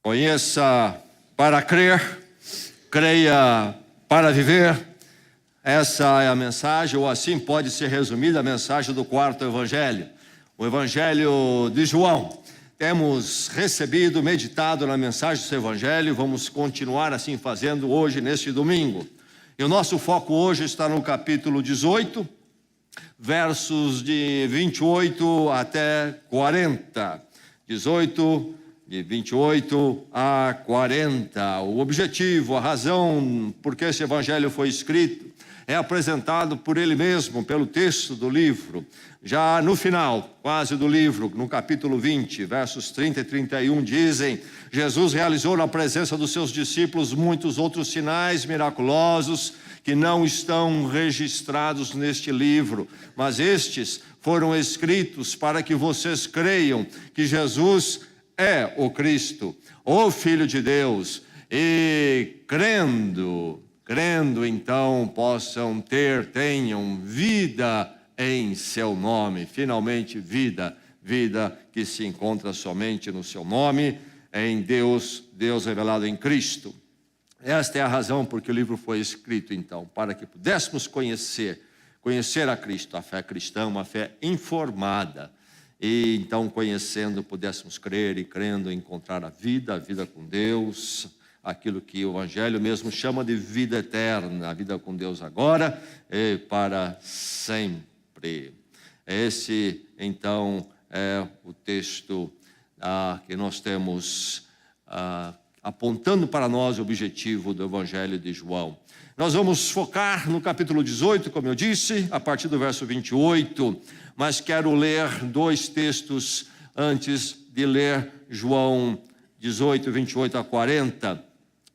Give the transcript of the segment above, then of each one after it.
Conheça para crer, creia para viver. Essa é a mensagem, ou assim pode ser resumida a mensagem do quarto evangelho, o evangelho de João. Temos recebido, meditado na mensagem do evangelho, vamos continuar assim fazendo hoje, neste domingo. E o nosso foco hoje está no capítulo 18, versos de 28 até 40. 18, de 28 a 40. O objetivo, a razão por que esse evangelho foi escrito é apresentado por ele mesmo, pelo texto do livro. Já no final, quase do livro, no capítulo 20, versos 30 e 31, dizem: Jesus realizou na presença dos seus discípulos muitos outros sinais miraculosos que não estão registrados neste livro, mas estes foram escritos para que vocês creiam que Jesus é o Cristo, o Filho de Deus, e crendo então tenham vida em seu nome. Finalmente vida que se encontra somente no seu nome, em Deus revelado em Cristo. Esta é a razão por que o livro foi escrito então, para que pudéssemos conhecer a Cristo, a fé cristã, uma fé informada. E então, conhecendo, pudéssemos crer e crendo encontrar a vida com Deus, aquilo que o Evangelho mesmo chama de vida eterna, a vida com Deus agora e para sempre. Esse, então, é o texto que nós temos apontando para nós o objetivo do Evangelho de João. Nós vamos focar no capítulo 18, como eu disse, a partir do verso 28, mas quero ler dois textos antes de ler João 18, 28 a 40.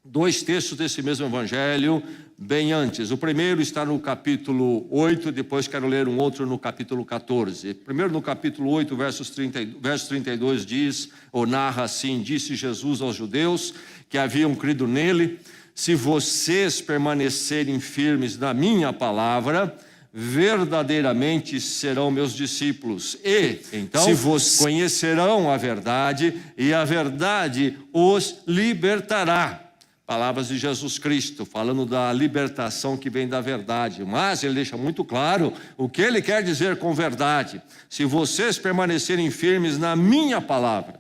Dois textos desse mesmo Evangelho, bem antes. O primeiro está no capítulo 8, depois quero ler um outro no capítulo 14. Primeiro no capítulo 8, verso 32 diz, ou narra assim: disse Jesus aos judeus que haviam crido nele: se vocês permanecerem firmes na minha palavra, verdadeiramente serão meus discípulos. E então se vocês conhecerão a verdade, e a verdade os libertará. Palavras de Jesus Cristo, falando da libertação que vem da verdade. Mas ele deixa muito claro o que ele quer dizer com verdade. Se vocês permanecerem firmes na minha palavra,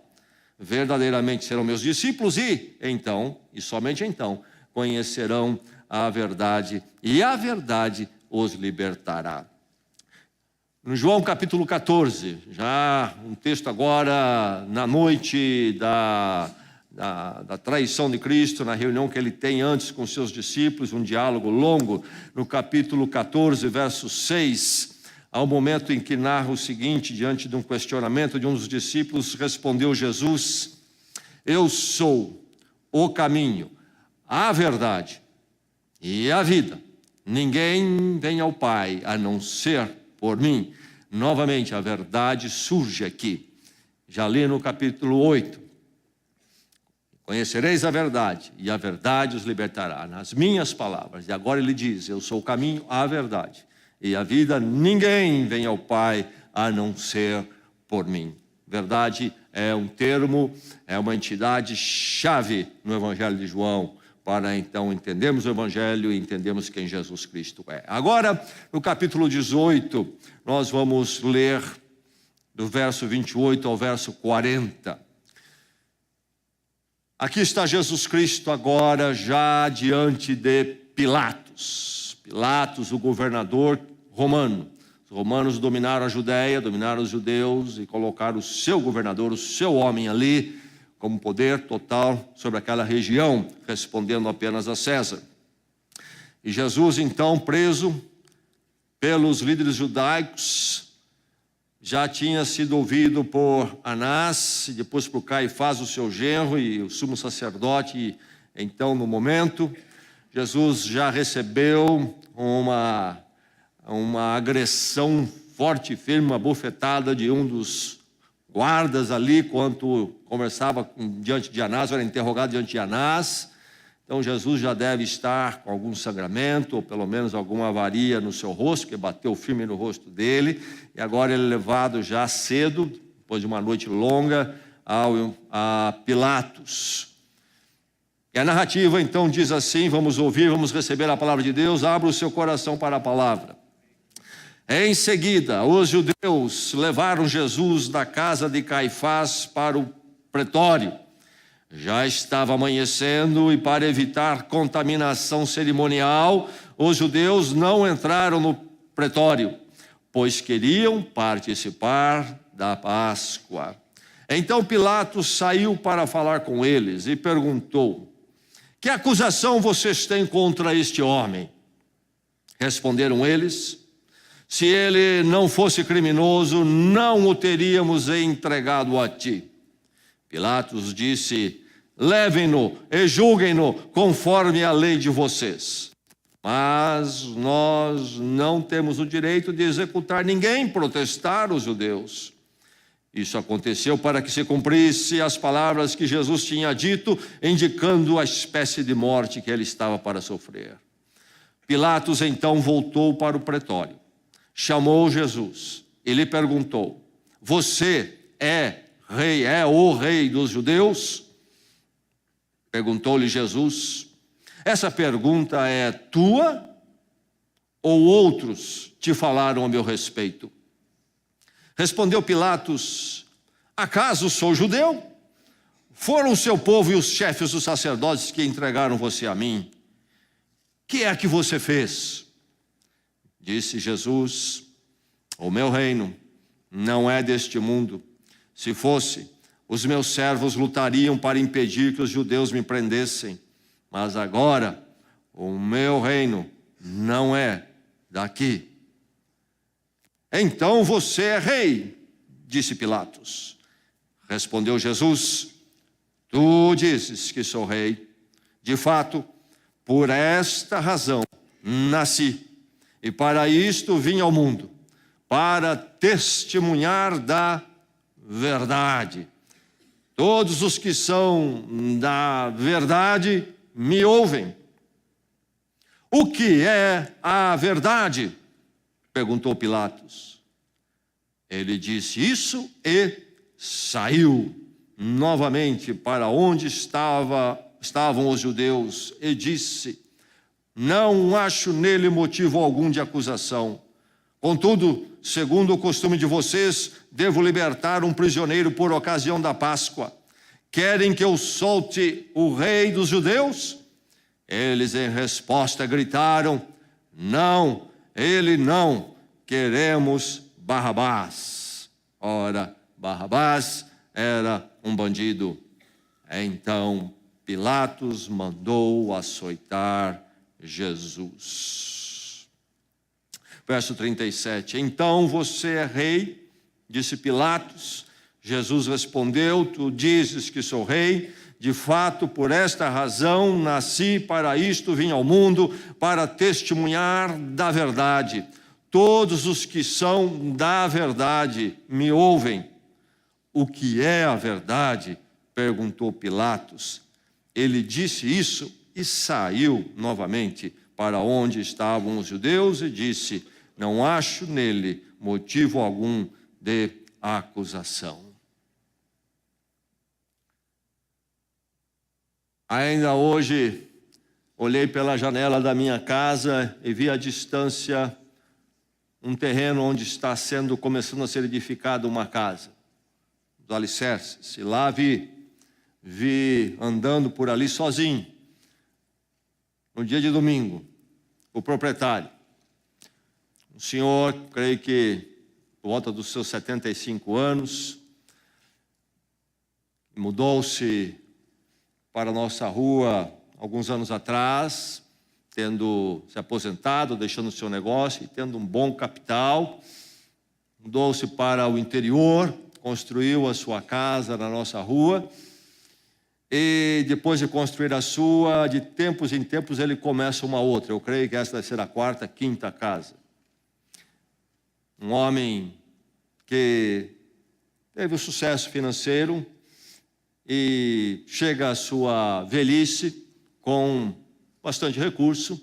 verdadeiramente serão meus discípulos, e então, e somente então, conhecerão a verdade, e a verdade os libertará. No João capítulo 14, já um texto agora na noite da traição de Cristo, na reunião que ele tem antes com seus discípulos, um diálogo longo, no capítulo 14, verso 6, há um momento em que narra o seguinte: diante de um questionamento de um dos discípulos, respondeu Jesus: eu sou o caminho, a verdade e a vida. Ninguém vem ao Pai a não ser por mim. Novamente, a verdade surge aqui. Já li no capítulo 8. Conhecereis a verdade, e a verdade os libertará. Nas minhas palavras. E agora ele diz: eu sou o caminho, a verdade e a vida. Ninguém vem ao Pai a não ser por mim. Verdade é um termo, é uma entidade chave no Evangelho de João, para então entendermos o Evangelho e entendermos quem Jesus Cristo é. Agora, no capítulo 18, nós vamos ler do verso 28 ao verso 40. Aqui está Jesus Cristo agora, já diante de Pilatos. Pilatos, o governador romano. Os romanos dominaram a Judéia, dominaram os judeus e colocaram o seu governador, o seu homem ali, como poder total sobre aquela região, respondendo apenas a César. E Jesus, então, preso pelos líderes judaicos, já tinha sido ouvido por Anás, e depois por Caifás, o seu genro, e o sumo sacerdote. E então, no momento, Jesus já recebeu uma agressão forte e firme, uma bofetada de um dos guardas ali, quando conversava diante de Anás, era interrogado diante de Anás. Então Jesus já deve estar com algum sangramento, ou pelo menos alguma avaria no seu rosto, que bateu firme no rosto dele, e agora ele é levado já cedo, depois de uma noite longa, a Pilatos. E a narrativa então diz assim, vamos ouvir, vamos receber a palavra de Deus, abra o seu coração para a palavra. Em seguida, os judeus levaram Jesus da casa de Caifás para o pretório. Já estava amanhecendo e para evitar contaminação cerimonial, os judeus não entraram no pretório, pois queriam participar da Páscoa. Então Pilatos saiu para falar com eles e perguntou: que acusação vocês têm contra este homem? Responderam eles: se ele não fosse criminoso, não o teríamos entregado a ti. Pilatos disse: levem-no e julguem-no conforme a lei de vocês. Mas nós não temos o direito de executar ninguém, protestaram os judeus. Isso aconteceu para que se cumprisse as palavras que Jesus tinha dito, indicando a espécie de morte que ele estava para sofrer. Pilatos então voltou para o pretório, chamou Jesus e lhe perguntou: você é o rei dos judeus? Perguntou-lhe Jesus: essa pergunta é tua ou outros te falaram a meu respeito? Respondeu Pilatos: acaso sou judeu? Foram o seu povo e os chefes dos sacerdotes que entregaram você a mim. Que é que você fez? Disse Jesus: o meu reino não é deste mundo. Se fosse, os meus servos lutariam para impedir que os judeus me prendessem. Mas agora, o meu reino não é daqui. Então você é rei, disse Pilatos. Respondeu Jesus: tu dizes que sou rei. De fato, por esta razão nasci, e para isto vim ao mundo, para testemunhar da verdade. Todos os que são da verdade me ouvem. O que é a verdade? Perguntou Pilatos. Ele disse isso e saiu novamente para onde estavam os judeus e disse: não acho nele motivo algum de acusação. Contudo, segundo o costume de vocês, devo libertar um prisioneiro por ocasião da Páscoa. Querem que eu solte o rei dos judeus? Eles em resposta gritaram: não, ele não, queremos Barrabás. Ora, Barrabás era um bandido. Então Pilatos mandou açoitar Jesus. Verso 37. Então você é rei, disse Pilatos. Jesus respondeu: tu dizes que sou rei. De fato, por esta razão nasci, para isto vim ao mundo, para testemunhar da verdade. Todos os que são da verdade me ouvem. O que é a verdade? Perguntou Pilatos. Ele disse isso e saiu novamente para onde estavam os judeus e disse: não acho nele motivo algum de acusação. Ainda hoje, olhei pela janela da minha casa e vi à distância um terreno onde está começando a ser edificada uma casa, dos alicerces. E lá vi andando por ali sozinho, no dia de domingo, o proprietário. Um senhor, creio que por volta dos seus 75 anos, mudou-se para a nossa rua alguns anos atrás, tendo se aposentado, deixando o seu negócio e tendo um bom capital. Mudou-se para o interior, construiu a sua casa na nossa rua e depois de construir a sua, de tempos em tempos ele começa uma outra. Eu creio que essa vai ser a quarta, quinta casa. Um homem que teve um sucesso financeiro e chega à sua velhice com bastante recurso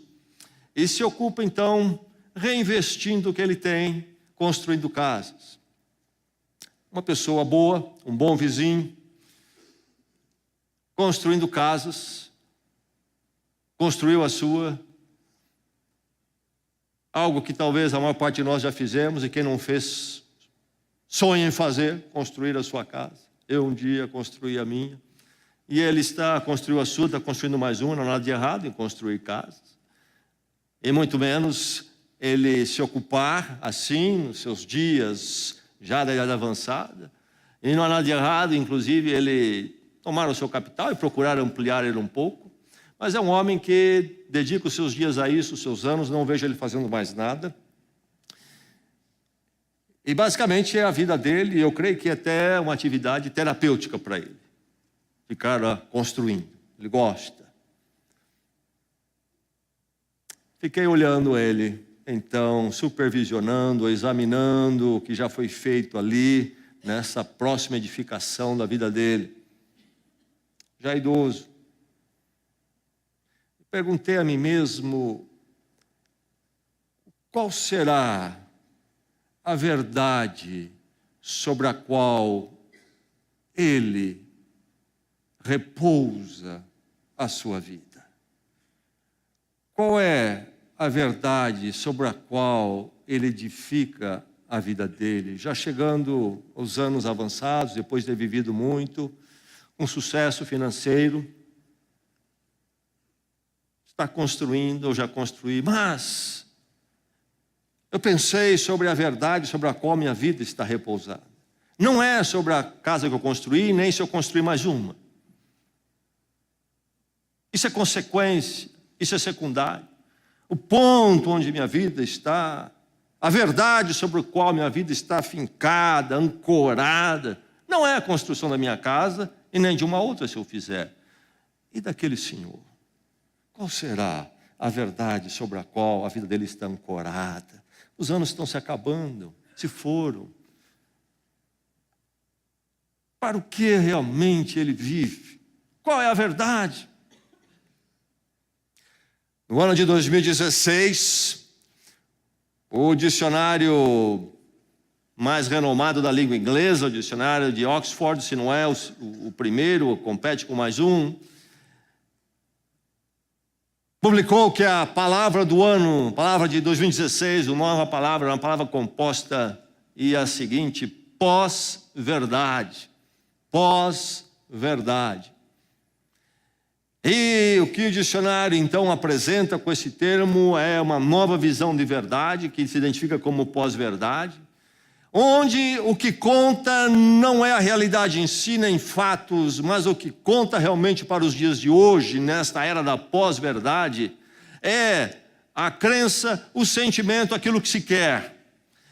e se ocupa então reinvestindo o que ele tem, construindo casas. Uma pessoa boa, um bom vizinho, construindo casas, construiu a sua. Algo que talvez a maior parte de nós já fizemos, e quem não fez, sonha em fazer, construir a sua casa. Eu um dia construí a minha. E ele construiu a sua, está construindo mais uma, não há nada de errado em construir casas. E muito menos ele se ocupar assim, nos seus dias já da idade avançada. E não há nada de errado, inclusive, ele tomar o seu capital e procurar ampliar ele um pouco. Mas é um homem que dedica os seus dias a isso, os seus anos, não vejo ele fazendo mais nada. E basicamente é a vida dele, e eu creio que é até uma atividade terapêutica para ele. Ficar construindo, ele gosta. Fiquei olhando ele, então, supervisionando, examinando o que já foi feito ali, nessa próxima edificação da vida dele. Já idoso. Perguntei a mim mesmo, qual será a verdade sobre a qual ele repousa a sua vida? Qual é a verdade sobre a qual ele edifica a vida dele? Já chegando aos anos avançados, depois de ter vivido muito, um sucesso financeiro, está construindo, eu já construí, mas eu pensei sobre a verdade sobre a qual minha vida está repousada. Não é sobre a casa que eu construí, nem se eu construir mais uma. Isso é consequência, isso é secundário. O ponto onde minha vida está, a verdade sobre a qual minha vida está fincada, ancorada, não é a construção da minha casa e nem de uma outra se eu fizer. E daquele senhor? Qual será a verdade sobre a qual a vida dele está ancorada? Os anos estão se acabando, se foram. Para o que realmente ele vive? Qual é a verdade? No ano de 2016, o dicionário mais renomado da língua inglesa, o dicionário de Oxford, se não é o primeiro, compete com mais um, publicou que a palavra do ano, palavra de 2016, uma nova palavra, uma palavra composta, e a seguinte: pós-verdade. Pós-verdade. E o que o dicionário então apresenta com esse termo é uma nova visão de verdade, que se identifica como pós-verdade, onde o que conta não é a realidade em si, nem fatos, mas o que conta realmente para os dias de hoje, nesta era da pós-verdade, é a crença, o sentimento, aquilo que se quer.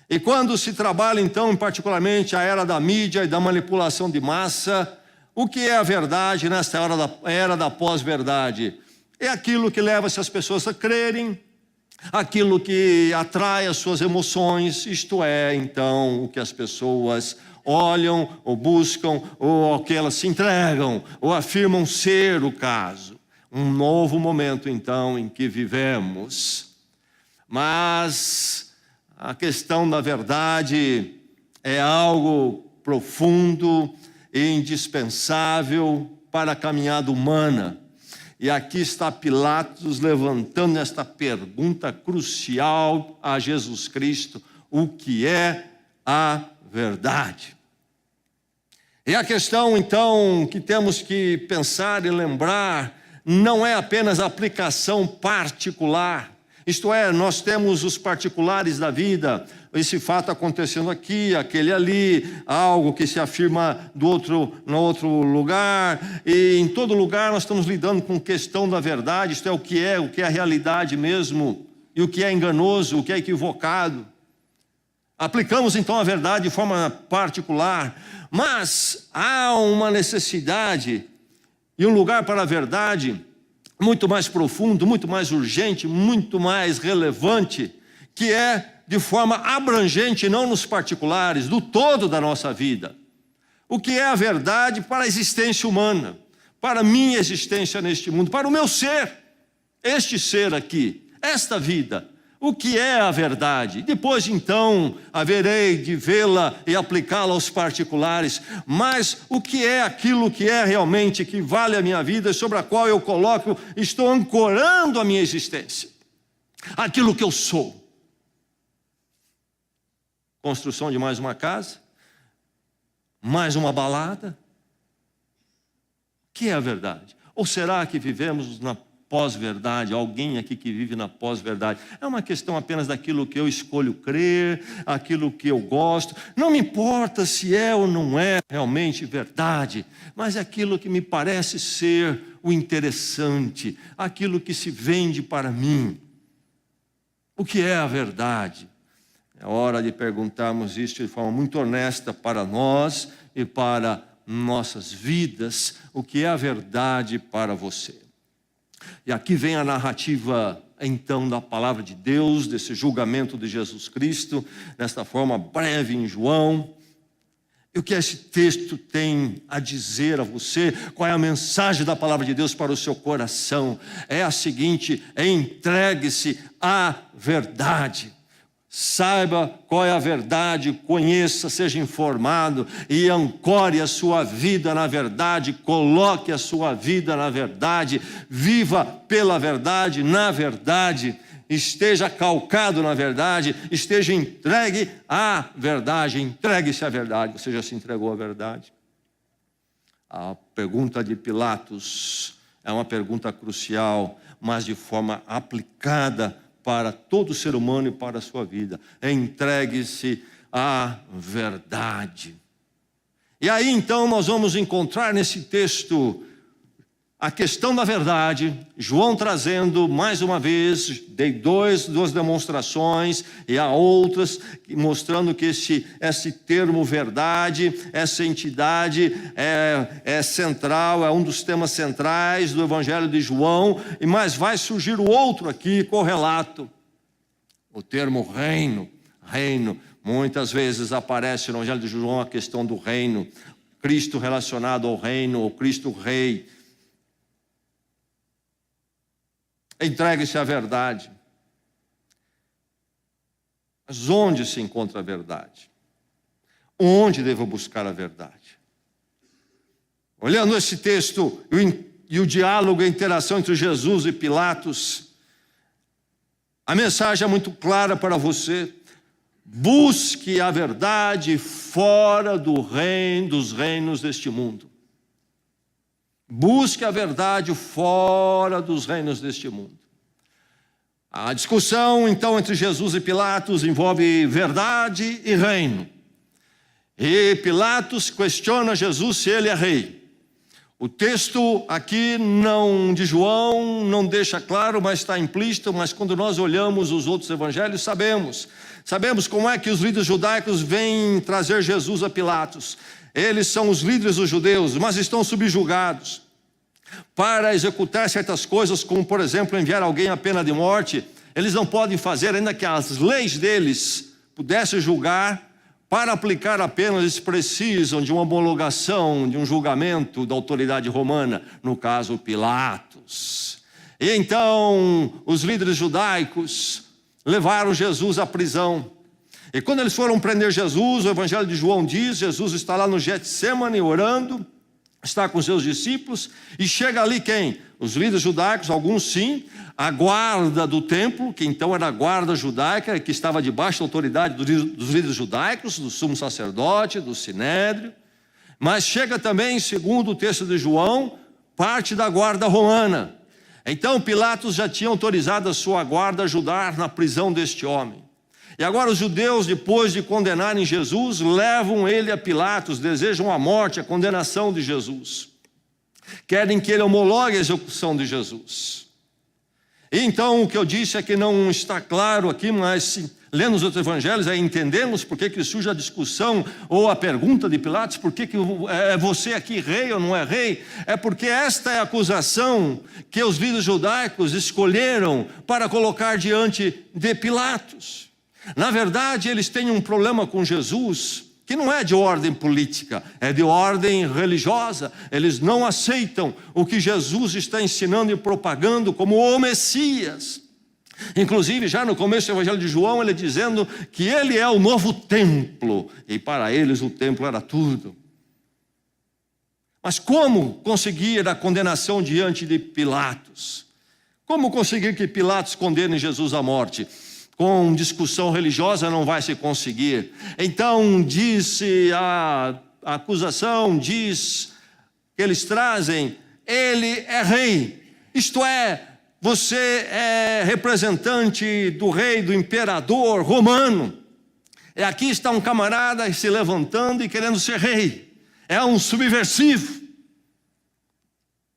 E quando se trabalha então, particularmente, a era da mídia e da manipulação de massa, o que é a verdade nesta era da pós-verdade? É aquilo que leva as pessoas a crerem, aquilo que atrai as suas emoções, isto é, então, o que as pessoas olham, ou buscam, ou ao que elas se entregam, ou afirmam ser o caso. Um novo momento, então, em que vivemos. Mas a questão da verdade é algo profundo e indispensável para a caminhada humana. E aqui está Pilatos levantando esta pergunta crucial a Jesus Cristo: o que é a verdade? E a questão, então, que temos que pensar e lembrar, não é apenas a aplicação particular. Isto é, nós temos os particulares da vida, esse fato acontecendo aqui, aquele ali, algo que se afirma no outro lugar, e em todo lugar nós estamos lidando com questão da verdade, isto é, o que é a realidade mesmo, e o que é enganoso, o que é equivocado. Aplicamos então a verdade de forma particular, mas há uma necessidade e um lugar para a verdade muito mais profundo, muito mais urgente, muito mais relevante, que é de forma abrangente, não nos particulares, do todo da nossa vida. O que é a verdade para a existência humana, para a minha existência neste mundo, para o meu ser, este ser aqui, esta vida. o que é a verdade. Depois, então, haverei de vê-la e aplicá-la aos particulares. Mas o que é aquilo que é realmente, que vale a minha vida, sobre a qual eu coloco, estou ancorando a minha existência? Aquilo que eu sou. Construção de mais uma casa? Mais uma balada? O que é a verdade? Ou será que vivemos na pós-verdade? Alguém aqui que vive na pós-verdade? É uma questão apenas daquilo que eu escolho crer, aquilo que eu gosto. Não me importa se é ou não é realmente verdade, mas é aquilo que me parece ser o interessante, aquilo que se vende para mim. O que é a verdade? É hora de perguntarmos isso de forma muito honesta para nós e para nossas vidas. O que é a verdade para você? E aqui vem a narrativa, então, da palavra de Deus, desse julgamento de Jesus Cristo, desta forma breve em João. E o que esse texto tem a dizer a você? Qual é a mensagem da palavra de Deus para o seu coração? É a seguinte: entregue-se à verdade. Saiba qual é a verdade, conheça, seja informado e ancore a sua vida na verdade, coloque a sua vida na verdade, viva pela verdade, na verdade, esteja calcado na verdade, esteja entregue à verdade, entregue-se à verdade. Você já se entregou à verdade? A pergunta de Pilatos é uma pergunta crucial, mas de forma aplicada para todo ser humano e para a sua vida. Entregue-se à verdade. E aí então nós vamos encontrar nesse texto a questão da verdade, João trazendo mais uma vez, dei duas demonstrações e há outras, mostrando que esse termo verdade, essa entidade é central, é um dos temas centrais do Evangelho de João, mas vai surgir o outro aqui, correlato, o termo reino. Muitas vezes aparece no Evangelho de João a questão do reino, Cristo relacionado ao reino, ou Cristo rei. Entregue-se à verdade. Mas onde se encontra a verdade? Onde devo buscar a verdade? Olhando esse texto e o diálogo e a interação entre Jesus e Pilatos, a mensagem é muito clara para você. Busque a verdade fora dos reinos deste mundo. Busque a verdade fora dos reinos deste mundo. A discussão, então, entre Jesus e Pilatos envolve verdade e reino. E Pilatos questiona Jesus se ele é rei. O texto aqui de João não deixa claro, mas está implícito, mas quando nós olhamos os outros evangelhos, sabemos como é que os líderes judaicos vêm trazer Jesus a Pilatos. Eles são os líderes dos judeus, mas estão subjugados. Para executar certas coisas, como por exemplo enviar alguém à pena de morte, eles não podem fazer, ainda que as leis deles pudessem julgar. Para aplicar a pena, eles precisam de uma homologação, de um julgamento da autoridade romana, no caso Pilatos. E então os líderes judaicos levaram Jesus à prisão. E quando eles foram prender Jesus, o Evangelho de João diz, Jesus está lá no Getsêmani orando, está com seus discípulos, e chega ali quem? Os líderes judaicos, alguns sim, a guarda do templo, que então era a guarda judaica, que estava debaixo da autoridade dos líderes judaicos, do sumo sacerdote, do sinédrio, mas chega também, segundo o texto de João, parte da guarda romana. Então Pilatos já tinha autorizado a sua guarda a ajudar na prisão deste homem. E agora os judeus, depois de condenarem Jesus, levam ele a Pilatos, desejam a morte, a condenação de Jesus. Querem que ele homologue a execução de Jesus. E então o que eu disse é que não está claro aqui, mas lendo os outros evangelhos, aí entendemos por que surge a discussão ou a pergunta de Pilatos, por que é você aqui rei ou não é rei? É porque esta é a acusação que os líderes judaicos escolheram para colocar diante de Pilatos. Na verdade, eles têm um problema com Jesus, que não é de ordem política, é de ordem religiosa. Eles não aceitam o que Jesus está ensinando e propagando como o Messias. Inclusive, já no começo do Evangelho de João, ele dizendo que ele é o novo templo, e para eles o templo era tudo. Mas como conseguir a condenação diante de Pilatos? Como conseguir que Pilatos condene Jesus à morte? Com discussão religiosa não vai se conseguir. Então disse a acusação, diz que eles trazem, ele é rei. Isto é, você é representante do rei, do imperador romano. E aqui está um camarada se levantando e querendo ser rei. É um subversivo.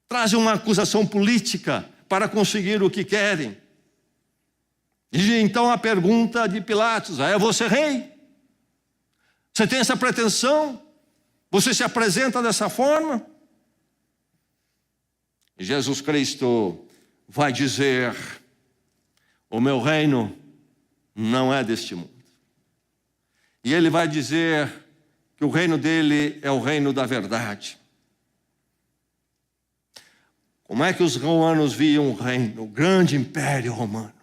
Trazem uma acusação política para conseguir o que querem. E então a pergunta de Pilatos: é você rei? Você tem essa pretensão? Você se apresenta dessa forma? E Jesus Cristo vai dizer: o meu reino não é deste mundo. E ele vai dizer que o reino dele é o reino da verdade. Como é que os romanos viam o reino? O grande império romano.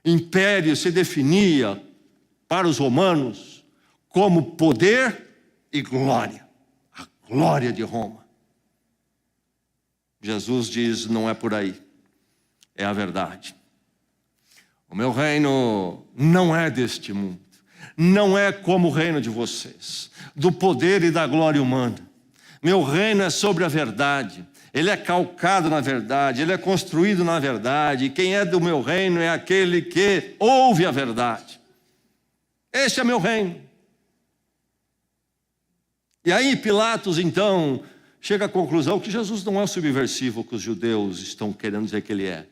Império se definia para os romanos como poder e glória. A glória de Roma. Jesus diz: não é por aí, é a verdade. O meu reino não é deste mundo, não é como o reino de vocês, do poder e da glória humana. Meu reino é sobre a verdade, ele é calcado na verdade, ele é construído na verdade, e quem é do meu reino é aquele que ouve a verdade. Este é meu reino. E aí Pilatos então chega à conclusão que Jesus não é o subversivo que os judeus estão querendo dizer que ele é.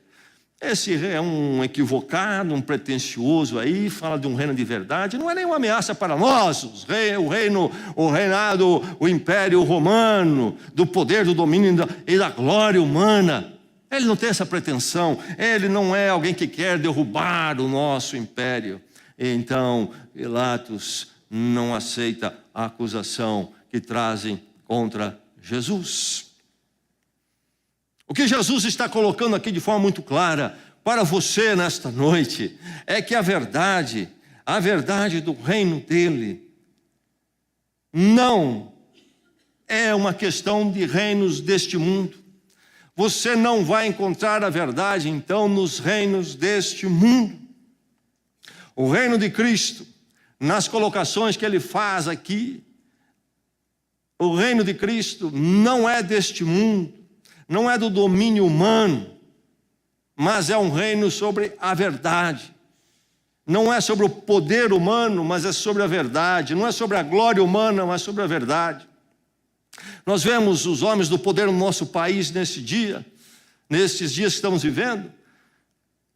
Esse é um equivocado, um pretensioso aí, fala de um reino de verdade, não é nenhuma ameaça para nós, o reinado, o império romano, do poder, do domínio e da glória humana. Ele não tem essa pretensão, ele não é alguém que quer derrubar o nosso império. Então, Pilatos não aceita a acusação que trazem contra Jesus. O que Jesus está colocando aqui de forma muito clara para você nesta noite é que a verdade do reino dele não é uma questão de reinos deste mundo. Você não vai encontrar a verdade então nos reinos deste mundo. O reino de Cristo, nas colocações que ele faz aqui, o reino de Cristo não é deste mundo. Não é do domínio humano, mas é um reino sobre a verdade. Não é sobre o poder humano, mas é sobre a verdade. Não é sobre a glória humana, mas sobre a verdade. Nós vemos os homens do poder no nosso país nesses dias que estamos vivendo,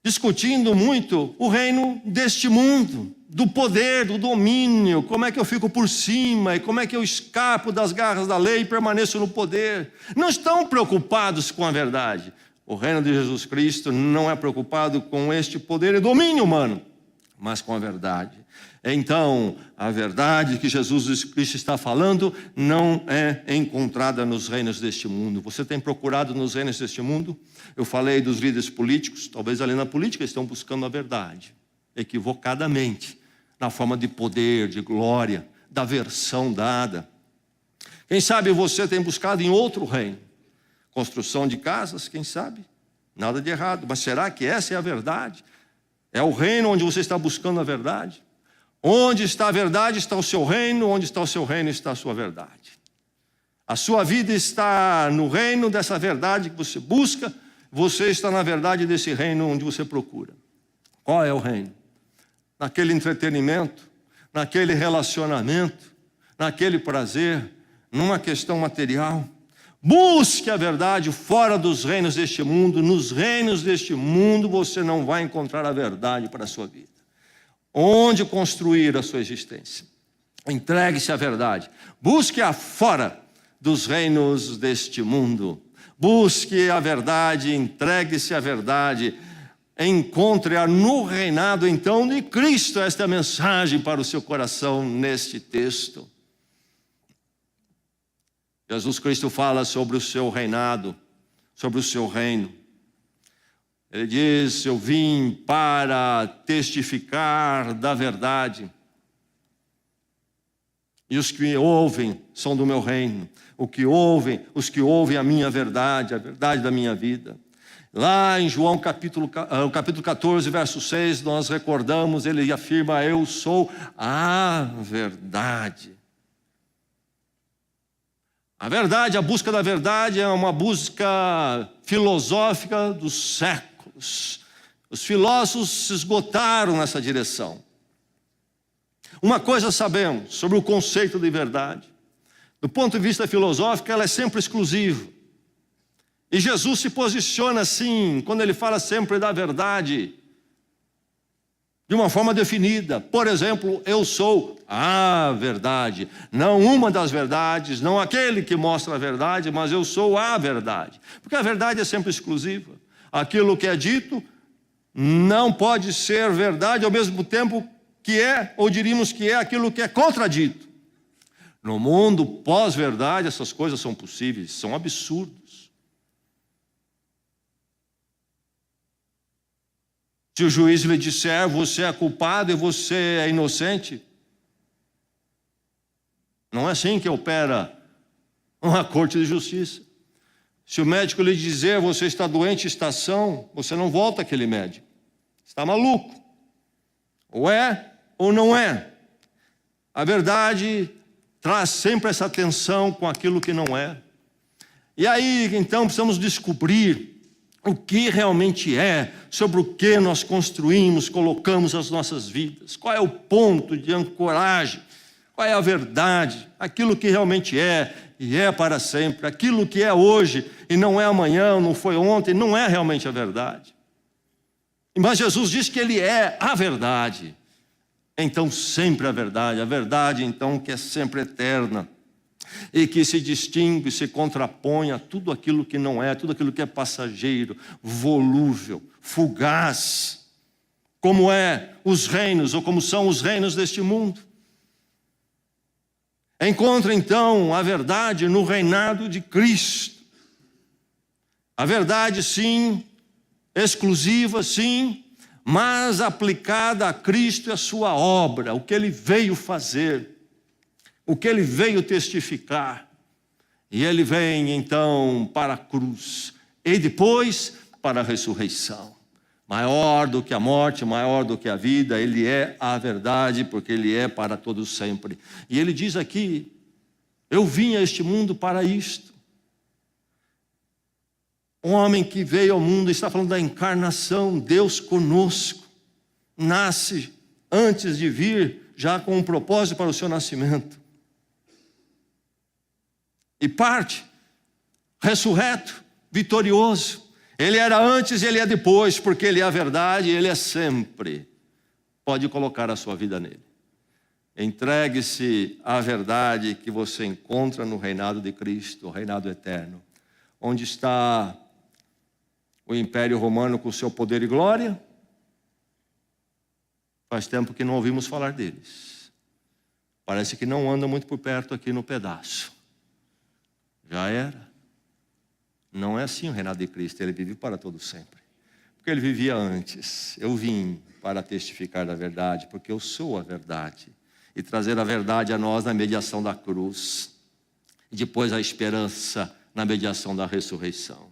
discutindo muito o reino deste mundo, do poder, do domínio, como é que eu fico por cima e como é que eu escapo das garras da lei e permaneço no poder. Não estão preocupados com a verdade. O reino de Jesus Cristo não é preocupado com este poder e domínio humano, mas com a verdade. Então, a verdade que Jesus Cristo está falando não é encontrada nos reinos deste mundo. Você tem procurado nos reinos deste mundo? Eu falei dos líderes políticos, talvez ali na política estão buscando a verdade, equivocadamente, na forma de poder, de glória, da versão dada. Quem sabe você tem buscado em outro reino, construção de casas, quem sabe? Nada de errado, mas será que essa é a verdade? É o reino onde você está buscando a verdade? Onde está a verdade está o seu reino, onde está o seu reino está a sua verdade. A sua vida está no reino dessa verdade que você busca, você está na verdade desse reino onde você procura. Qual é o reino? Naquele entretenimento, naquele relacionamento, naquele prazer, numa questão material. Busque a verdade fora dos reinos deste mundo. Nos reinos deste mundo você não vai encontrar a verdade para a sua vida. Onde construir a sua existência? Entregue-se à verdade. Busque-a fora dos reinos deste mundo. Busque a verdade, entregue-se à verdade. Encontre-a no reinado então de Cristo. Esta é a mensagem para o seu coração neste texto. Jesus Cristo fala sobre o seu reinado, sobre o seu reino. Ele diz: eu vim para testificar da verdade. E os que me ouvem são do meu reino. Os que ouvem a minha verdade, a verdade da minha vida. Lá em João capítulo 14, verso 6, nós recordamos, ele afirma: eu sou a verdade. A verdade, a busca da verdade é uma busca filosófica dos séculos. Os filósofos se esgotaram nessa direção. Uma coisa sabemos sobre o conceito de verdade. Do ponto de vista filosófico, ela é sempre exclusiva. E Jesus se posiciona assim, quando ele fala sempre da verdade, de uma forma definida. Por exemplo, eu sou a verdade. Não uma das verdades, não aquele que mostra a verdade, mas eu sou a verdade. Porque a verdade é sempre exclusiva. Aquilo que é dito não pode ser verdade ao mesmo tempo que é, ou diríamos que é, aquilo que é contradito. No mundo pós-verdade, essas coisas são possíveis, são absurdos. Se o juiz lhe disser: você é culpado e você é inocente, não é assim que opera uma corte de justiça. Se o médico lhe dizer: você está doente, está são, você não volta àquele médico. Está maluco. Ou é ou não é. A verdade traz sempre essa tensão com aquilo que não é. E aí, então, precisamos descobrir o que realmente é, sobre o que nós construímos, colocamos as nossas vidas. Qual é o ponto de ancoragem? Qual é a verdade? Aquilo que realmente é, e é para sempre. Aquilo que é hoje, e não é amanhã, não foi ontem, não é realmente a verdade. Mas Jesus diz que Ele é a verdade. Então sempre a verdade então que é sempre eterna. E que se distingue, se contrapõe a tudo aquilo que não é, tudo aquilo que é passageiro, volúvel, fugaz, como é os reinos, ou como são os reinos deste mundo. Encontra então a verdade no reinado de Cristo. A verdade, sim, exclusiva, sim, mas aplicada a Cristo e a sua obra, o que Ele veio fazer, o que Ele veio testificar. E Ele vem então para a cruz e depois para a ressurreição. Maior do que a morte, maior do que a vida, Ele é a verdade, porque Ele é para todos sempre. E Ele diz aqui: eu vim a este mundo para isto. Um homem que veio ao mundo, está falando da encarnação, Deus conosco, nasce antes de vir, já com um propósito para o seu nascimento. E parte, ressurreto, vitorioso. Ele era antes e Ele é depois, porque Ele é a verdade e Ele é sempre. Pode colocar a sua vida nele. Entregue-se à verdade que você encontra no reinado de Cristo, o reinado eterno. Onde está o Império Romano com seu poder e glória? Faz tempo que não ouvimos falar deles. Parece que não anda muito por perto aqui no pedaço. Já era. Não é assim o reinado de Cristo, Ele vive para todo sempre. Porque Ele vivia antes. Eu vim para testificar da verdade, porque eu sou a verdade. E trazer a verdade a nós na mediação da cruz. E depois a esperança na mediação da ressurreição.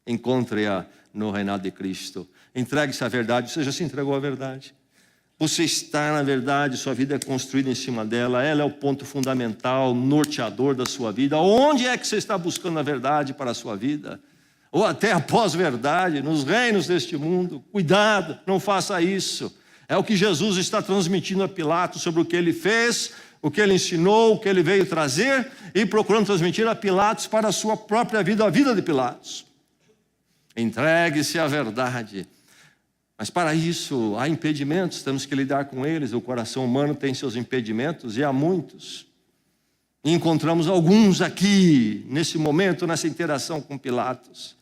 Encontre-a no reinado de Cristo. Entregue-se à verdade, você já se entregou à verdade. Você está na verdade, sua vida é construída em cima dela, ela é o ponto fundamental, norteador da sua vida. Onde é que você está buscando a verdade para a sua vida? Ou até a pós-verdade, nos reinos deste mundo. Cuidado, não faça isso. É o que Jesus está transmitindo a Pilatos sobre o que Ele fez, o que Ele ensinou, o que Ele veio trazer, e procurando transmitir a Pilatos para a sua própria vida, a vida de Pilatos. Entregue-se à verdade. Mas para isso há impedimentos, temos que lidar com eles. O coração humano tem seus impedimentos e há muitos. E encontramos alguns aqui, nesse momento, nessa interação com Pilatos.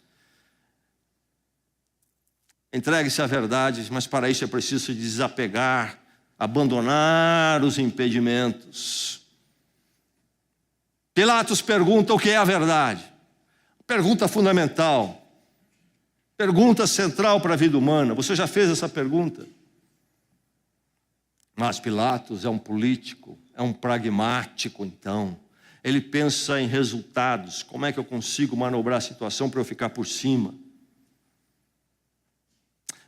Entregue-se à verdade, mas para isso é preciso se desapegar, abandonar os impedimentos. Pilatos pergunta o que é a verdade. Pergunta fundamental. Pergunta central para a vida humana. Você já fez essa pergunta? Mas Pilatos é um político, é um pragmático, então. Ele pensa em resultados. Como é que eu consigo manobrar a situação para eu ficar por cima?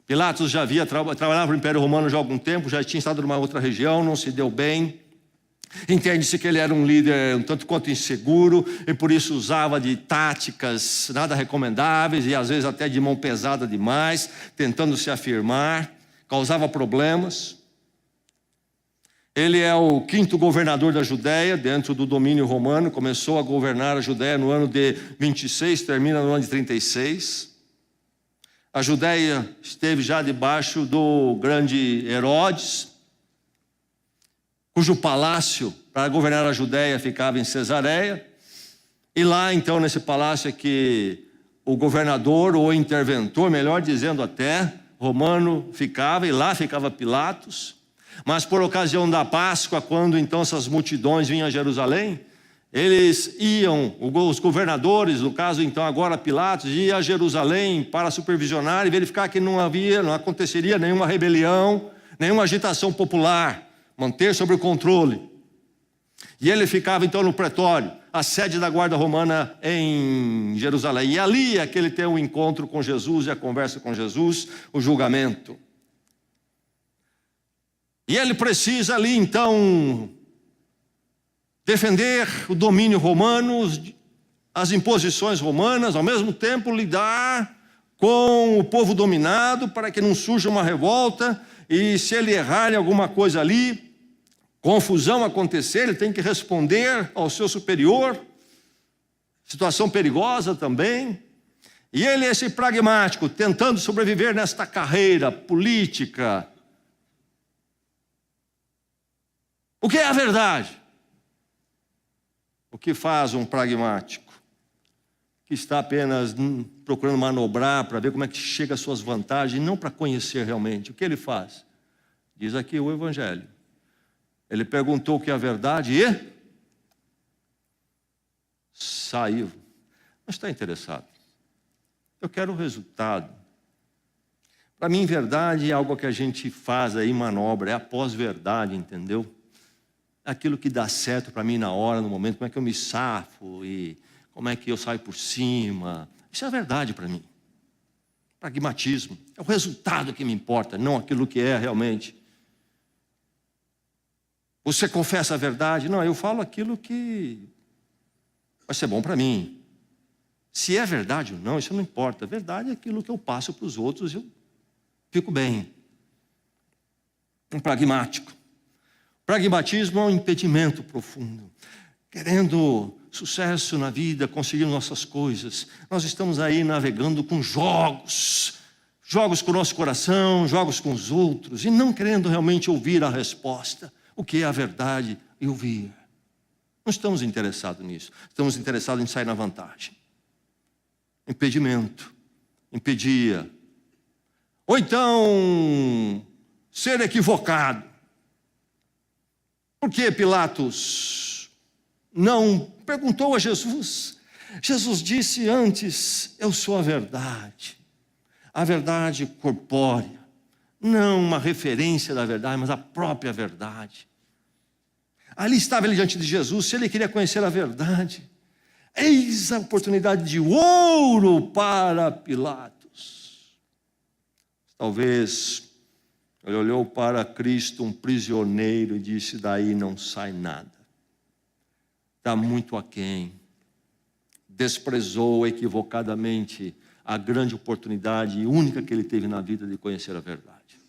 Pilatos já trabalhava no Império Romano já há algum tempo, já tinha estado numa outra região, não se deu bem. Entende-se que ele era um líder um tanto quanto inseguro e por isso usava de táticas nada recomendáveis e às vezes até de mão pesada demais, tentando se afirmar, causava problemas. Ele é o 5º governador da Judéia, dentro do domínio romano, começou a governar a Judéia no ano de 26, termina no ano de 36. A Judéia esteve já debaixo do grande Herodes, cujo palácio para governar a Judéia ficava em Cesareia. E lá então nesse palácio é que o governador ou interventor, melhor dizendo até, romano ficava, e lá ficava Pilatos. Mas por ocasião da Páscoa, quando então essas multidões vinham a Jerusalém, eles iam, os governadores, no caso então agora Pilatos, ia a Jerusalém para supervisionar e verificar que não aconteceria nenhuma rebelião, nenhuma agitação popular, manter sob o controle. E ele ficava então no pretório, a sede da guarda romana em Jerusalém. E ali é que ele tem um encontro com Jesus e a conversa com Jesus, o julgamento. E ele precisa ali então defender o domínio romano, as imposições romanas, ao mesmo tempo lidar com o povo dominado para que não surja uma revolta e se ele errar em alguma coisa ali, confusão acontecer, ele tem que responder ao seu superior, situação perigosa também. E ele é esse pragmático, tentando sobreviver nesta carreira política. O que é a verdade? O que faz um pragmático? Que está apenas procurando manobrar para ver como é que chega às suas vantagens, não para conhecer realmente. O que ele faz? Diz aqui o Evangelho. Ele perguntou o que é a verdade e saiu. Não está interessado. Eu quero o resultado. Para mim, verdade é algo que a gente faz aí, manobra, é a pós-verdade, entendeu? Aquilo que dá certo para mim na hora, no momento, como é que eu me safo e como é que eu saio por cima. Isso é a verdade para mim. Pragmatismo. É o resultado que me importa, não aquilo que é realmente. Você confessa a verdade? Não, eu falo aquilo que vai ser bom para mim. Se é verdade ou não, isso não importa. A verdade é aquilo que eu passo para os outros e eu fico bem. Um pragmático. Pragmatismo é um impedimento profundo. Querendo sucesso na vida, conseguindo nossas coisas, nós estamos aí navegando com jogos com o nosso coração, jogos com os outros, e não querendo realmente ouvir a resposta, o que é a verdade e ouvir. Não estamos interessados nisso, estamos interessados em sair na vantagem. Impedimento, impedia. Ou então, ser equivocado. Por que Pilatos não perguntou a Jesus? Jesus disse antes, eu sou a verdade corpórea, não uma referência da verdade, mas a própria verdade. Ali estava ele diante de Jesus, se ele queria conhecer a verdade, eis a oportunidade de ouro para Pilatos. Talvez ele olhou para Cristo, um prisioneiro, e disse, daí não sai nada. Está muito aquém. Desprezou equivocadamente a grande oportunidade única que ele teve na vida de conhecer a verdade.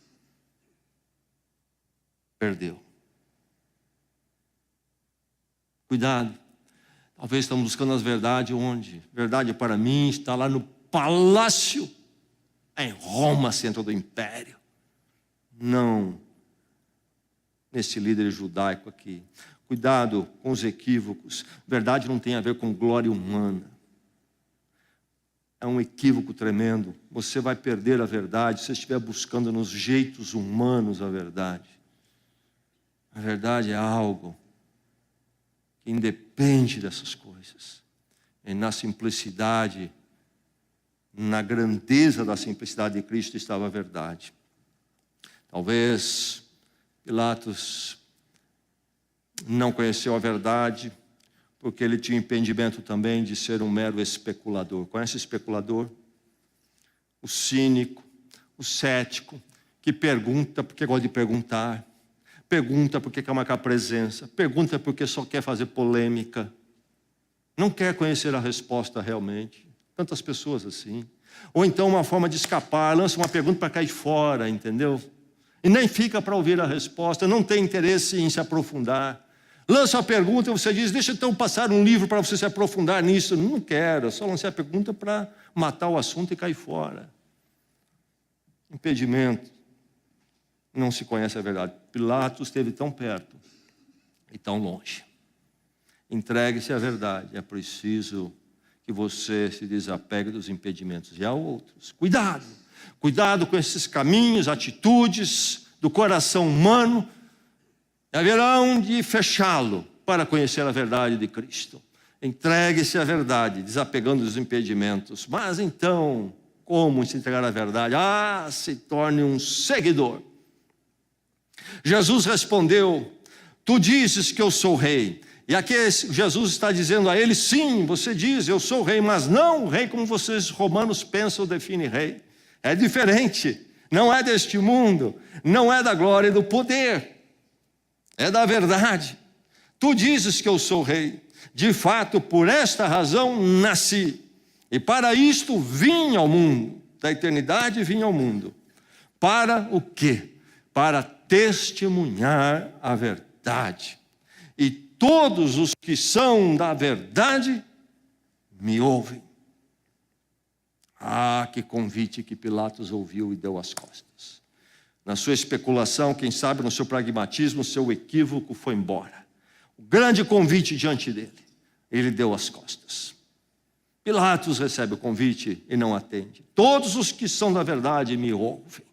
Perdeu. Cuidado. Talvez estamos buscando a verdade onde? Verdade para mim está lá no palácio, em Roma, centro do império. Não nesse líder judaico aqui. Cuidado com os equívocos. Verdade não tem a ver com glória humana. É um equívoco tremendo. Você vai perder a verdade se você estiver buscando nos jeitos humanos a verdade. A verdade é algo que independe dessas coisas. É na simplicidade, na grandeza da simplicidade de Cristo estava a verdade. Talvez Pilatos não conheceu a verdade, porque ele tinha impedimento também de ser um mero especulador. Conhece especulador? O cínico, o cético, que pergunta porque gosta de perguntar, pergunta porque quer marcar presença, pergunta porque só quer fazer polêmica, não quer conhecer a resposta realmente. Tantas pessoas assim. Ou então uma forma de escapar, lança uma pergunta para cair fora, entendeu? E nem fica para ouvir a resposta, não tem interesse em se aprofundar. Lança a pergunta e você diz, deixa então passar um livro para você se aprofundar nisso. Não quero, eu só lancei a pergunta para matar o assunto e cair fora. Impedimento. Não se conhece a verdade. Pilatos esteve tão perto e tão longe. Entregue-se à verdade. É preciso que você se desapegue dos impedimentos. E há outros. Cuidado. Cuidado com esses caminhos, atitudes do coração humano. Haverão de fechá-lo para conhecer a verdade de Cristo. Entregue-se à verdade, desapegando dos impedimentos. Mas então, como se entregar à verdade? Se torne um seguidor. Jesus respondeu, tu dizes que eu sou rei. E aqui Jesus está dizendo a ele, sim, você diz, eu sou rei, mas não rei como vocês romanos pensam ou definem rei. É diferente, não é deste mundo, não é da glória e do poder, é da verdade. Tu dizes que eu sou rei, de fato, por esta razão nasci, e para isto vim ao mundo, da eternidade vim ao mundo. Para o quê? Para testemunhar a verdade. E todos os que são da verdade me ouvem. Que convite que Pilatos ouviu e deu as costas. Na sua especulação, quem sabe no seu pragmatismo, o seu equívoco foi embora. O grande convite diante dele, ele deu as costas. Pilatos recebe o convite e não atende. Todos os que são da verdade me ouvem.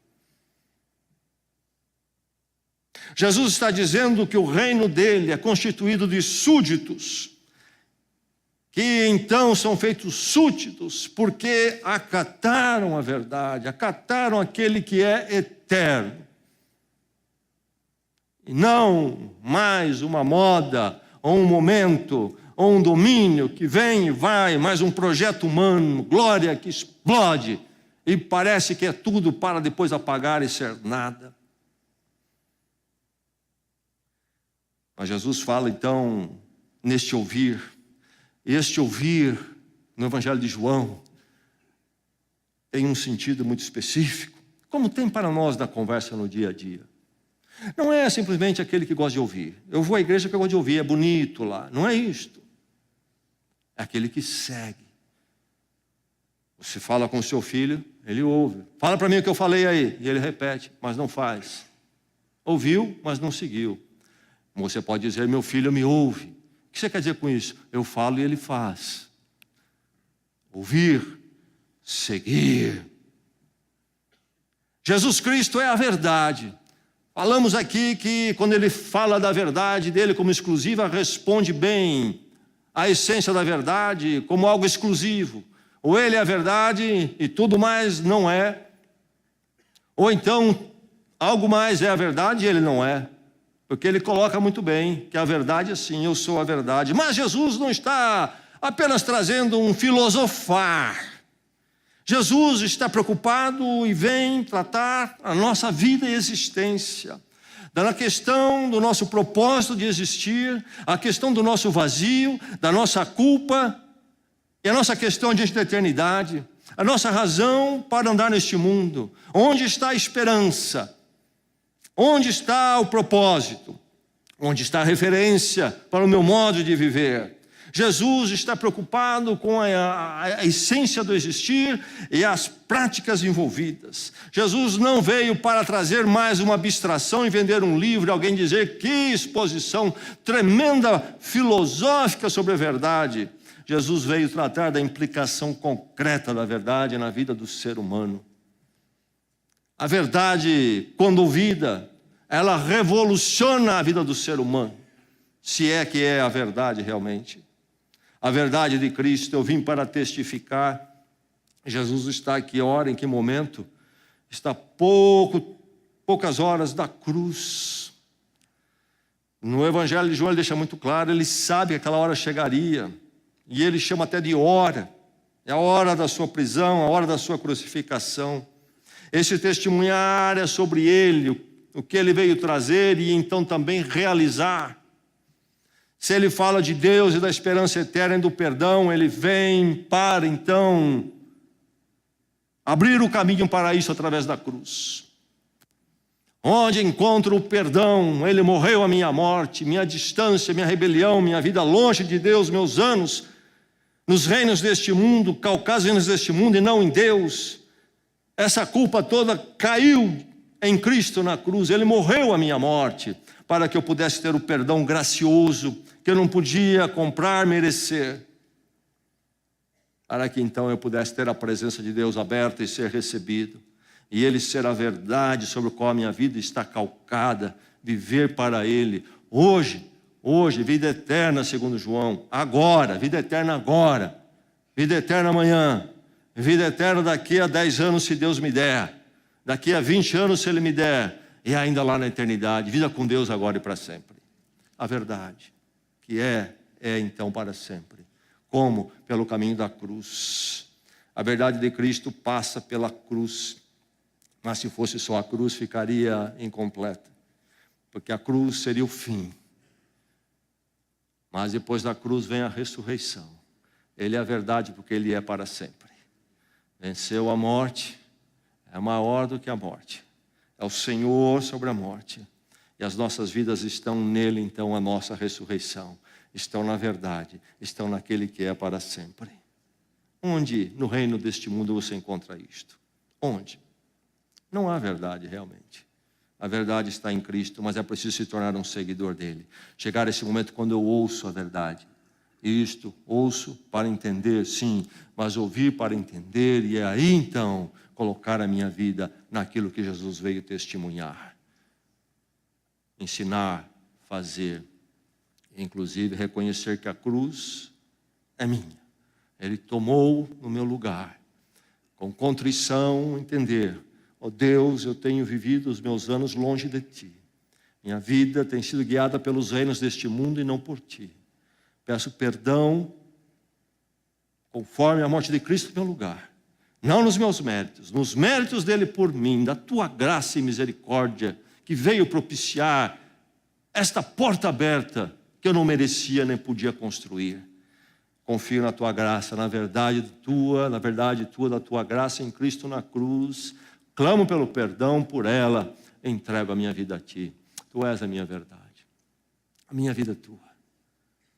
Jesus está dizendo que o reino dele é constituído de súditos, que então são feitos súditos porque acataram a verdade, acataram aquele que é eterno. E não mais uma moda, ou um momento, ou um domínio que vem e vai, mais um projeto humano, glória que explode, e parece que é tudo para depois apagar e ser nada. Mas Jesus fala então neste ouvir, e este ouvir no Evangelho de João tem um sentido muito específico, como tem para nós da conversa no dia a dia. Não é simplesmente aquele que gosta de ouvir. Eu vou à igreja que eu gosto de ouvir, é bonito lá. Não é isto. É aquele que segue. Você fala com o seu filho, ele ouve. Fala para mim o que eu falei aí, e ele repete, mas não faz. Ouviu, mas não seguiu. Você pode dizer, meu filho me ouve. O que você quer dizer com isso? Eu falo e ele faz. Ouvir, seguir. Jesus Cristo é a verdade. Falamos aqui que quando ele fala da verdade dele como exclusiva, responde bem à essência da verdade como algo exclusivo. Ou ele é a verdade e tudo mais não é. Ou então algo mais é a verdade e ele não é. Porque ele coloca muito bem que a verdade é sim, eu sou a verdade. Mas Jesus não está apenas trazendo um filosofar. Jesus está preocupado e vem tratar a nossa vida e existência. Da questão do nosso propósito de existir, a questão do nosso vazio, da nossa culpa, e a nossa questão diante da eternidade, a nossa razão para andar neste mundo. Onde está a esperança? Onde está o propósito? Onde está a referência para o meu modo de viver? Jesus está preocupado com a essência do existir e as práticas envolvidas. Jesus não veio para trazer mais uma abstração e vender um livro, alguém dizer que exposição tremenda filosófica sobre a verdade. Jesus veio tratar da implicação concreta da verdade na vida do ser humano. A verdade, quando ouvida, ela revoluciona a vida do ser humano, se é que é a verdade realmente. A verdade de Cristo, eu vim para testificar, Jesus está aqui, ora, em que momento? Está poucas horas da cruz. No Evangelho de João ele deixa muito claro, ele sabe que aquela hora chegaria, e ele chama até de hora. É a hora da sua prisão, a hora da sua crucificação. Esse testemunhar é sobre ele, o que ele veio trazer e então também realizar. Se ele fala de Deus e da esperança eterna e do perdão, ele vem para então abrir o caminho para isso através da cruz. Onde encontro o perdão, ele morreu a minha morte, minha distância, minha rebelião, minha vida longe de Deus, meus anos nos reinos deste mundo, calcados reinos deste mundo e não em Deus. Essa culpa toda caiu em Cristo na cruz, ele morreu a minha morte, para que eu pudesse ter o perdão gracioso, que eu não podia comprar, merecer, para que então eu pudesse ter a presença de Deus aberta e ser recebido, e Ele ser a verdade sobre a qual a minha vida está calcada, viver para Ele, hoje, vida eterna segundo João, agora, vida eterna agora, vida eterna amanhã, vida eterna daqui a 10 anos se Deus me der, daqui a 20 anos se Ele me der, e ainda lá na eternidade, vida com Deus agora e para sempre. A verdade, que é então para sempre. Como? Pelo caminho da cruz. A verdade de Cristo passa pela cruz, mas se fosse só a cruz ficaria incompleta, porque a cruz seria o fim. Mas depois da cruz vem a ressurreição. Ele é a verdade porque Ele é para sempre. Venceu a morte, é maior do que a morte. É o Senhor sobre a morte. E as nossas vidas estão nele, então, a nossa ressurreição. Estão na verdade, estão naquele que é para sempre. Onde no reino deste mundo você encontra isto? Onde? Não há verdade realmente. A verdade está em Cristo, mas é preciso se tornar um seguidor dele. Chegar a esse momento quando eu ouço a verdade. Isto, ouço para entender, sim, mas ouvir para entender, e é aí então colocar a minha vida naquilo que Jesus veio testemunhar. Ensinar, fazer, inclusive reconhecer que a cruz é minha. Ele tomou no meu lugar. Com contrição, entender, ó Deus, eu tenho vivido os meus anos longe de Ti. Minha vida tem sido guiada pelos reinos deste mundo e não por Ti. Peço perdão, conforme a morte de Cristo no meu lugar. Não nos meus méritos, nos méritos dele por mim, da Tua graça e misericórdia, que veio propiciar esta porta aberta que eu não merecia nem podia construir. Confio na Tua graça, na verdade Tua, da Tua graça em Cristo na cruz. Clamo pelo perdão por ela, entrego a minha vida a Ti. Tu és a minha verdade, a minha vida é Tua.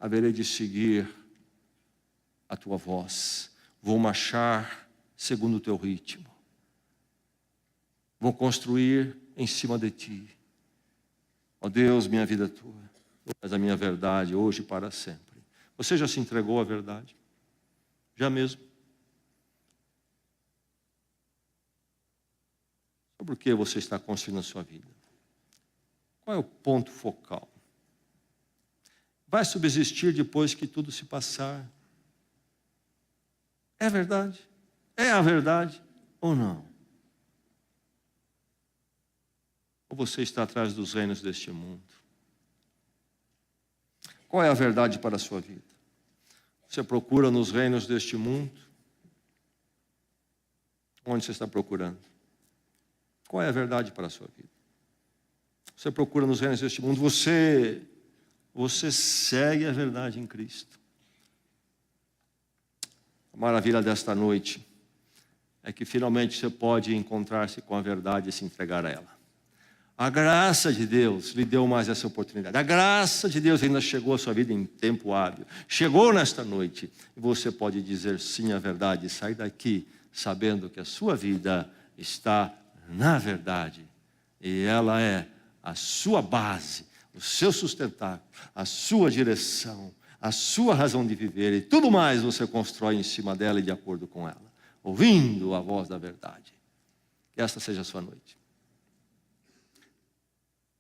Haverei de seguir a Tua voz. Vou marchar segundo o Teu ritmo. Vou construir em cima de Ti. Ó Deus, minha vida é Tua. Tu és a minha verdade, hoje e para sempre. Você já se entregou à verdade? Já mesmo? Sobre o que você está construindo a sua vida? Qual é o ponto focal? Vai subsistir depois que tudo se passar? É verdade? É a verdade ou não? Ou você está atrás dos reinos deste mundo? Qual é a verdade para a sua vida? Você procura nos reinos deste mundo? Onde você está procurando? Qual é a verdade para a sua vida? Você procura nos reinos deste mundo, você segue a verdade em Cristo. A maravilha desta noite é que finalmente você pode encontrar-se com a verdade e se entregar a ela. A graça de Deus lhe deu mais essa oportunidade. A graça de Deus ainda chegou à sua vida em tempo hábil. Chegou nesta noite e você pode dizer sim à verdade e sair daqui sabendo que a sua vida está na verdade. E ela é a sua base, o seu sustentáculo, a sua direção, a sua razão de viver. E tudo mais você constrói em cima dela e de acordo com ela. Ouvindo a voz da verdade. Que esta seja a sua noite.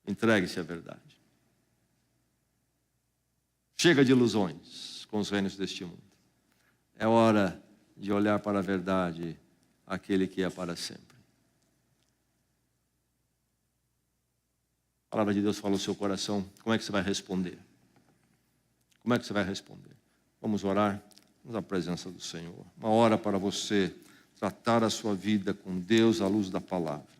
Entregue-se à verdade. Chega de ilusões com os reinos deste mundo. É hora de olhar para a verdade, aquele que é para sempre. A palavra de Deus fala no seu coração, como é que você vai responder? Como é que você vai responder? Vamos orar? Vamos à presença do Senhor. Uma hora para você tratar a sua vida com Deus à luz da palavra.